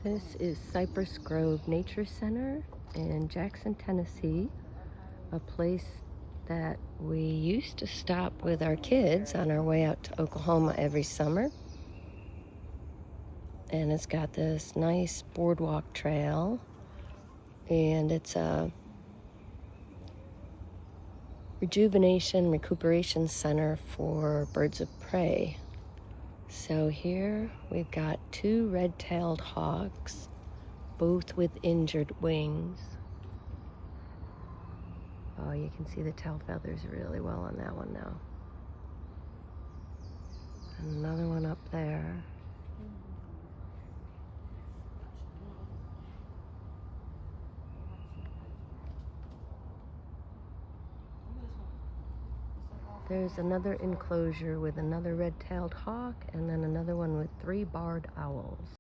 This is Cypress Grove Nature Center in Jackson, Tennessee, a place that we used to stop with our kids on our way out to Oklahoma every summer. And it's got this nice boardwalk trail, and it's a recuperation center for birds of prey. So here we've got two red-tailed hawks, both with injured wings. Oh, you can see the tail feathers really well on that one now. Another one up there. There's another enclosure with another red-tailed hawk, and then another one with 3 barred owls.